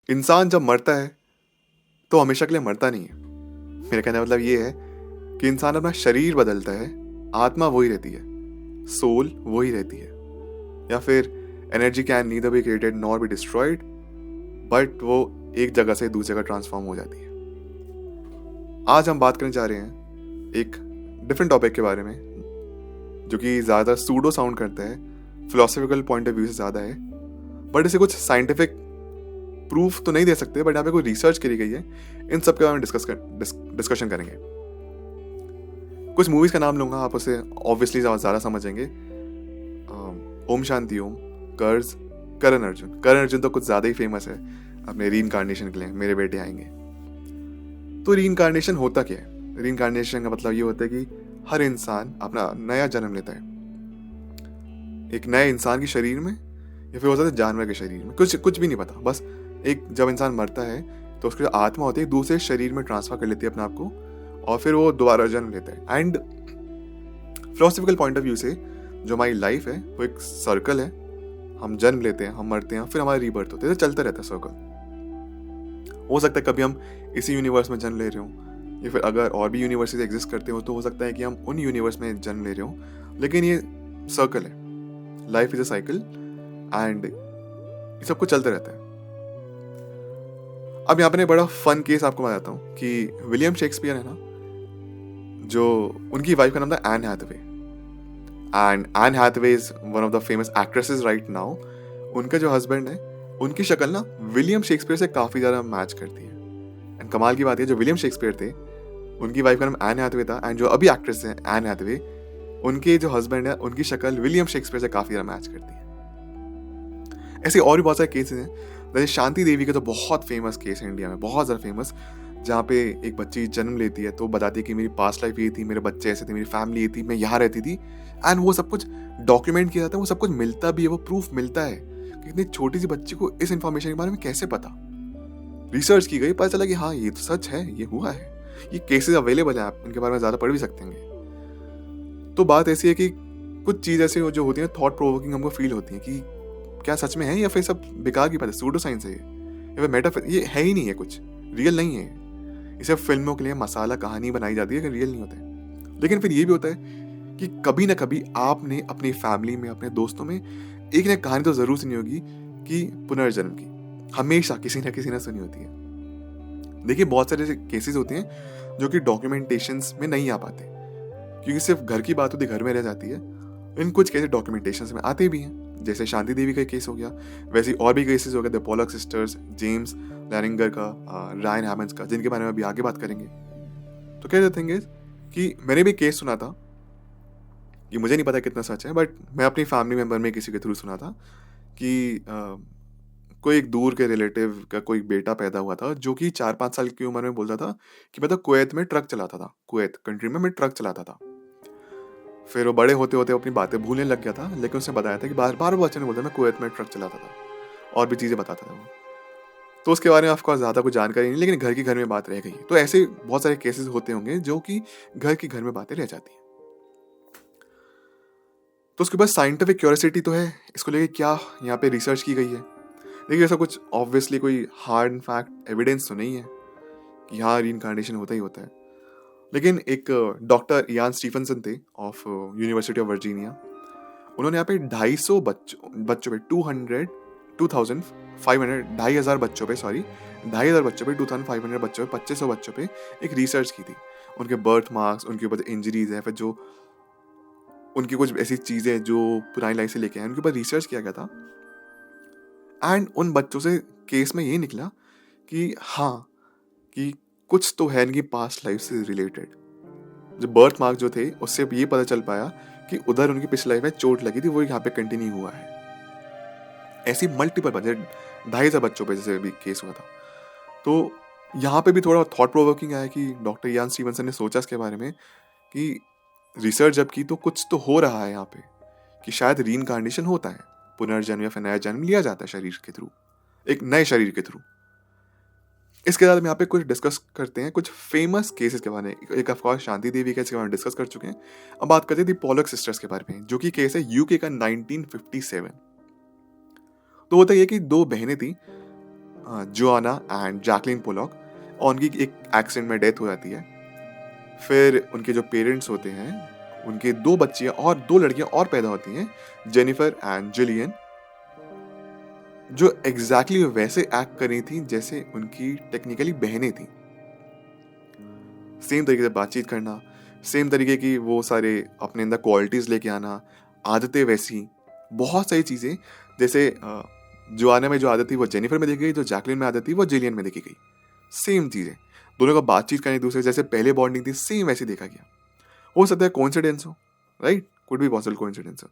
इंसान जब मरता है तो हमेशा के लिए मरता नहीं है। मेरे कहने का मतलब ये है कि इंसान अपना शरीर बदलता है, आत्मा वही रहती है, सोल वही रहती है। या फिर energy can neither be created nor be destroyed, but वो एक जगह से दूसरी जगह ट्रांसफॉर्म हो जाती है। आज हम बात करने जा रहे हैं एक डिफरेंट टॉपिक के बारे में, जो कि ज़्यादा सूडो साउंड करता है, फिलोसफिकल पॉइंट ऑफ व्यू से ज़्यादा है, बट इसे कुछ साइंटिफिक प्रूफ तो नहीं दे सकते, बट यहाँ पे कोई रिसर्च करी गई है। इन सब के बारे में डिस्कशन करेंगे। कुछ मूवीज का नाम लूंगा, आप उसे ऑब्वियसली ज़्यादा समझेंगे। ओम शांति ओम, कर्ज, करण अर्जुन। करण अर्जुन तो कुछ ज़्यादा ही फेमस है अपने रीइंकार्नेशन के लिए, मेरे बेटे आएंगे। तो रीइंकार्नेशन होता क्या है? रीइंकार्नेशन का मतलब ये होता है कि हर इंसान अपना नया जन्म लेता है एक नए इंसान के शरीर में, या फिर हो सकता है जानवर के शरीर में, कुछ भी नहीं पता। बस एक जब इंसान मरता है तो उसकी जो आत्मा होती है दूसरे शरीर में ट्रांसफर कर लेती है अपने आप को, और फिर वो दोबारा जन्म लेता है। And philosophical point of view से जो हमारी लाइफ है वो एक सर्कल है। हम जन्म लेते हैं, हम मरते हैं, फिर हमारा रीबर्थ होता है, तो चलता रहता है सर्कल। हो सकता है कभी हम इसी यूनिवर्स में जन्म ले रहे हो, या फिर अगर और भी यूनिवर्सेस एग्जिस्ट करते हो तो हो सकता है कि हम उन यूनिवर्स में जन्म ले रहे हो, लेकिन ये सर्कल है। Life is a cycle and ये सब कुछ चलता रहता है। अब यहाँ पे बड़ा फन केस आपको बताता हूँ कि विलियम शेक्सपियर है ना, जो उनकी वाइफ का नाम था Anne Hathaway, and Anne Hathaway is one of the famous actresses right now. उनका जो हस्बैंड है, उनकी शक्ल ना विलियम शेक्सपियर से काफी ज्यादा मैच करती है। एंड कमाल की बात है, जो विलियम शेक्सपियर थे उनकी वाइफ का नाम एन हैथवे था, एंड जो अभी एक्ट्रेस है एन हैथवे, उनके जो हस्बैंड है उनकी शक्ल विलियम शेक्सपियर से काफी ज्यादा मैच करती है। ऐसे और भी बहुत सारे केसेस हैं, जैसे शांति देवी का तो बहुत फेमस केस है इंडिया में, बहुत ज़्यादा फेमस, जहाँ पे एक बच्ची जन्म लेती है तो बताती है कि मेरी पास्ट लाइफ ये थी, मेरे बच्चे ऐसे थे, मेरी फैमिली ये थी, मैं यहाँ रहती थी। एंड वो सब कुछ डॉक्यूमेंट किया जाता है, वो सब कुछ मिलता भी है, वो प्रूफ मिलता है कि इतनी छोटी सी बच्ची को इस इन्फॉर्मेशन के बारे में कैसे पता। रिसर्च की गई, पता चला कि हाँ ये तो सच है, ये हुआ है, ये केसेस अवेलेबल है, आप इनके बारे में ज़्यादा पढ़ भी सकते हैं। तो बात ऐसी है कि कुछ चीज़ ऐसी जो होती है थॉट प्रोवोकिंग, हमको फील होती है कि क्या सच में है, या फिर सब बेकार की बात है, सूडो साइंस है ये, या फिर मेटाफिजिक्स, ये है ही नहीं है, कुछ रियल नहीं है। इसे फिल्मों के लिए मसाला कहानी बनाई जाती है कि रियल नहीं होता है। लेकिन फिर ये भी होता है कि कभी ना कभी आपने अपनी फैमिली में, अपने दोस्तों में एक ना कहानी तो जरूर सुनी होगी कि पुनर्जन्म की, हमेशा किसी ना किसी ने सुनी होती है। देखिए बहुत सारे ऐसे केसेस होते हैं जो कि डॉक्यूमेंटेशंस में नहीं आ पाते, क्योंकि सिर्फ घर की बात होती, घर में रह जाती है। इन कुछ केसेस डॉक्यूमेंटेशंस में आते भी हैं, जैसे शांति देवी का केस हो गया, वैसे ही और भी केसेस हो गए, द पोलक सिस्टर्स, जेम्स लैनिंगर का, रायन हैमंड्स का, जिनके बारे में अभी आगे बात करेंगे। तो क्या थिंग इज कि मैंने भी केस सुना था, ये मुझे नहीं पता कितना सच है, बट मैं अपनी फैमिली मेंबर में किसी के थ्रू सुना था कि कोई एक दूर के रिलेटिव का कोई बेटा पैदा हुआ था, जो कि 4-5 साल की उम्र में बोलता था कि मैं तो कुवैत में ट्रक चलाता था, कुवैत कंट्री में मैं ट्रक चलाता था। फिर वो बड़े होते होते अपनी बातें भूलने लग गया था, लेकिन उसने बताया था कि बार बार वो बच्चे ने बोलता मैं कुवैत में ट्रक चलाता था, और भी चीज़ें बताता था वो। तो उसके बारे में ऑफकोर्स ज़्यादा कुछ जानकारी नहीं, लेकिन घर की घर में बात रह गई। तो ऐसे बहुत सारे केसेस होते होंगे जो कि घर की घर में बातें रह जाती हैं। तो उसके बाद साइंटिफिक क्यूरियोसिटी तो है, इसको लेके क्या यहाँ पे रिसर्च की गई है। देखिए ऐसा कुछ ऑब्वियसली कोई हार्ड एंड फैक्ट एविडेंस तो नहीं है कि हाँ रीइंकार्नेशन होता ही होता है। लेकिन एक डॉक्टर इयान स्टीफनसन थे ऑफ यूनिवर्सिटी ऑफ वर्जीनिया, उन्होंने यहाँ पे 250 बच्चों पे 2,500 बच्चों पे, सॉरी 2,500 बच्चों पे, 2,500 बच्चों पे, 2,500 बच्चों पे एक रिसर्च की थी। उनके बर्थ मार्क्स, उनके ऊपर इंजरीज है, फिर जो उनकी कुछ ऐसी चीज़ें जो पुरानी लाइफ से लेके आए, उनके ऊपर रिसर्च किया गया था। एंड उन बच्चों से केस में ये निकला कि हाँ, कि कुछ तो है इनकी पास्ट लाइफ से रिलेटेड। जो बर्थ मार्क जो थे उससे ये पता चल पाया कि उधर उनकी पिछली लाइफ में चोट लगी थी, वो यहाँ पे कंटिन्यू हुआ है। ऐसी मल्टीपल बच्चे, 2,500 बच्चों पे जैसे अभी केस हुआ था। तो यहाँ पे भी थोड़ा थॉट प्रोवोकिंग आया कि डॉक्टर यान स्टीवनसन ने सोचा इसके बारे में कि रिसर्च जब की तो कुछ तो हो रहा है यहाँ पे, कि शायद रीइंकार्नेशन होता है, पुनर्जन्म या फिर नया जन्म लिया जाता है शरीर के थ्रू, एक नए शरीर के थ्रू। इसके बाद हम यहाँ पे कुछ डिस्कस करते हैं कुछ फेमस केसेस के बारे में। एक ऑफकोर्स शांति देवी केस के बारे में डिस्कस कर चुके हैं, अब बात करते हैं पोलक सिस्टर्स के बारे में, जो कि केस है यूके का 1957। तो होता ये कि दो बहनें थी, जोआना एंड जैकलिन पोलॉक, और उनकी एक एक्सीडेंट में डेथ हो जाती है। फिर उनके जो पेरेंट्स होते हैं, उनके 2 बच्चियां और 2 लड़कियां और पैदा होती हैं, जेनिफर एंड जिलियन, जो एग्जैक्टली वैसे एक्ट कर रही थी जैसे उनकी टेक्निकली बहनें थी। सेम तरीके से बातचीत करना, सेम तरीके की वो सारे अपने अंदर क्वालिटीज़ लेके आना, आदतें वैसी, बहुत सारी चीज़ें। जैसे जोआना में जो आदत थी वो जेनिफर में देखी गई, जो जैकलिन में आदत थी वो जिलियन में देखी गई। सेम चीज़ें, दोनों का बातचीत करने एक दूसरे से जैसे पहले बॉन्डिंग थी, सेम वैसे देखा गया। हो सकता है कोइंसिडेंस हो, right, could be possible coincidence हो।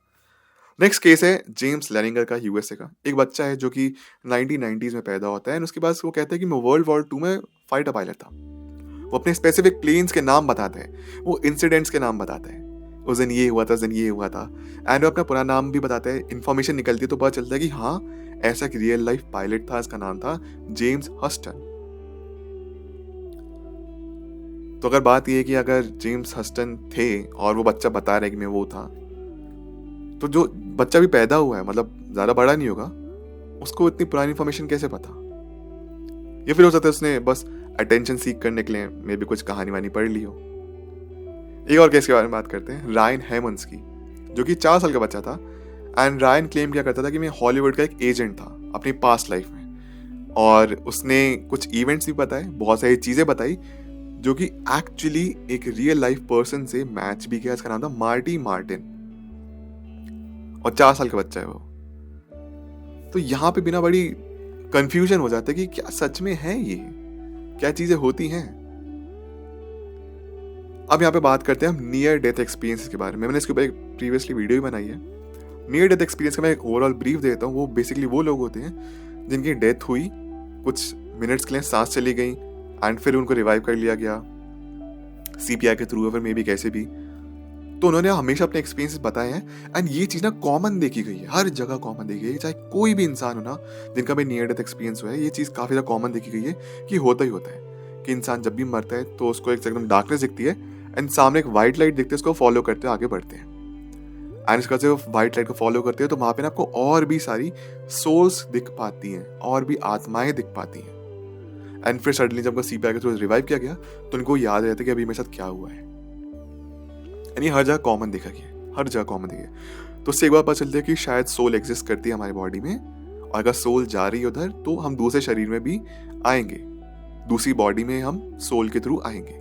नेक्स्ट केस है जेम्स लेनिंगर का, यूएसए का। एक बच्चा है जो कि 1990s में पैदा होता है, और उसके बाद वो कहता है कि मैं वर्ल्ड वॉर 2 में फाइटर पायलट था। वो अपने स्पेसिफिक प्लेन्स के नाम बताता है, वो इंसिडेंट्स के नाम बताता है, उस दिन ये हुआ था, उस दिन ये हुआ था, एंड वो अपना पूरा नाम भी बताता है। इन्फॉर्मेशन निकलती है तो पता चलता है कि हाँ, ऐसा एक रियल लाइफ पायलट था, इसका नाम था जेम्स हस्टन। तो अगर बात यह है कि अगर जेम्स हस्टन थे और वो बच्चा बता रहा है कि मैं वो था, तो जो बच्चा भी पैदा हुआ है, मतलब ज्यादा बड़ा नहीं होगा, उसको इतनी पुरानी इन्फॉर्मेशन कैसे पता? या फिर हो सकता है उसने बस अटेंशन सीख करने के लिए मे भी कुछ कहानी वानी पढ़ ली हो। एक और केस के बारे में बात करते हैं, रायन हेमंड्स की, जो कि 4 साल का बच्चा था। एंड रायन क्लेम किया करता था कि मैं हॉलीवुड का एक एजेंट था अपनी पास्ट लाइफ में, और उसने कुछ इवेंट्स भी बताए, बहुत सारी चीजें बताई जो कि एक्चुअली एक रियल लाइफ पर्सन से मैच भी किया। इसका नाम था मार्टी मार्टिन, और 4 साल का बच्चा है वो। तो यहाँ पे बिना बड़ी कंफ्यूजन हो जाता है कि क्या सच में है ये, क्या चीजें होती हैं। अब यहाँ पे बात करते हैं हम नियर डेथ एक्सपीरियंस के बारे में। मैंने इसके ऊपर एक प्रीवियसली वीडियो भी बनाई है। नियर डेथ एक्सपीरियंस का मैं एक ओवरऑल ब्रीफ देता हूँ। वो बेसिकली वो लोग होते हैं जिनकी डेथ हुई, कुछ मिनट्स के लिए सांस चली गई, एंड फिर उनको रिवाइव कर लिया गया सीपीआर के थ्रू, या फिर मे बी कैसे भी। तो उन्होंने हमेशा अपने एक्सपीरियंसेस बताए हैं, एंड ये चीज़ ना कॉमन देखी गई है, हर जगह कॉमन देखी गई है। चाहे कोई भी इंसान हो ना जिनका भी नियर डेथ एक्सपीरियंस हुआ है, ये चीज़ काफ़ी ज़्यादा कॉमन देखी गई है कि होता ही होता है कि इंसान जब भी मरता है तो उसको एक एकदम डार्कनेस दिखती है, एंड सामने एक व्हाइट लाइट दिखती है, उसको फॉलो करते आगे बढ़ते हैं। एंड इसका जब व्हाइट लाइट को फॉलो करते हैं तो वहाँ पे ना आपको और भी सारी सोल्स दिख पाती हैं, और भी आत्माएं दिख पाती हैं। एंड फिर सडनली जब सीपीआर के थ्रू रिवाइव किया गया तो उनको याद रहता है कि अभी मेरे साथ क्या हुआ है। यानी हर जगह कॉमन देखा गया, हर जगह कॉमन देखा। तो उससे एक बार पता चलता है कि शायद सोल एग्जिस्ट करती है हमारी बॉडी में, और अगर सोल जा रही है उधर तो हम दूसरे शरीर में भी आएंगे, दूसरी बॉडी में हम सोल के थ्रू आएंगे।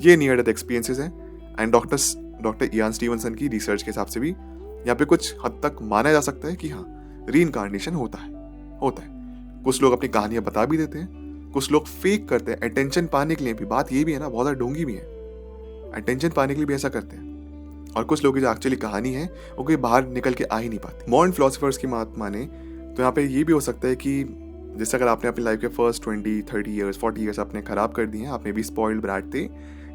ये नियर डेथ एक्सपीरियंसेस हैं। एंड डॉक्टर इयान स्टीवनसन की रिसर्च के हिसाब से भी यहाँ पे कुछ हद तक माना जा सकता है कि हाँ, रीइंकार्नेशन होता है। कुछ लोग अपनी कहानियां बता भी देते हैं, कुछ लोग फेक करते हैं अटेंशन पाने के लिए भी। बात ये भी है ना, बहुत ज़्यादा डूंगी भी है, अटेंशन पाने के लिए भी ऐसा करते हैं। और कुछ लोगों की जो एक्चुअली कहानी है वो कोई बाहर निकल के आ ही नहीं पाती। मॉडर्न फिलोसफर्स की बात माने तो यहाँ पे ये भी हो सकता है कि जैसे अगर आपने अपनी लाइफ के फर्स्ट 20, 30 ईयर्स, 40 ईयर्स आपने खराब कर दिए हैं, आपने भी स्पॉइल्ड ब्रैट थे,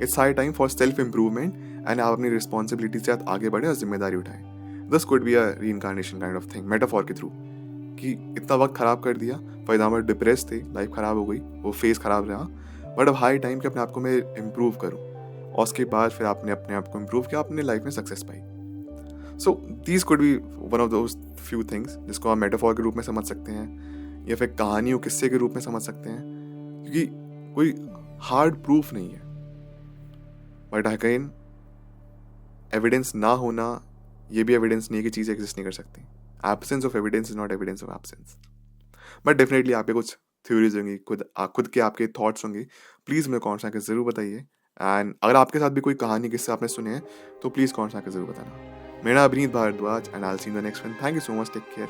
it's high time for self improvement, and आप अपनी रिस्पॉन्सिबिलिटी से आगे बढ़े और जिम्मेदारी उठाएं। This could be a reincarnation kind of thing, metaphor के थ्रू, कि इतना वक्त खराब कर दिया, फॉर एग्जाम्पल डिप्रेस थे, लाइफ खराब हो गई, वो फेस खराब रहा, बट अब हाई टाइम कि अपने आप को मैं इम्प्रूव करूँ, और उसके बाद फिर आपने अपने आप को इम्प्रूव किया, अपने लाइफ में success pi. So these could be one of those few things जिसको आप मेटाफॉर के रूप में समझ सकते हैं, या फिर कहानियों किस्से के रूप में समझ सकते हैं, क्योंकि कोई हार्ड प्रूफ नहीं है। बट अगेन, एविडेंस ना होना ये भी एविडेंस नहीं है कि चीज़ें एग्जिस्ट नहीं कर सकती। Absence of evidence is not evidence of absence. But definitely आपके कुछ थ्योरीज होंगी, खुद के आपके थॉट्स होंगे, प्लीज़ मुझे कमेंट्स आके ज़रूर बताइए। एंड अगर आपके साथ भी कोई कहानी किस्से आपने सुने हैं तो प्लीज़ कमेंट्स आके ज़रूर बताना। मेरा Abhineet Bhardwaj, and I will see you in the next one. Thank you so much, take care.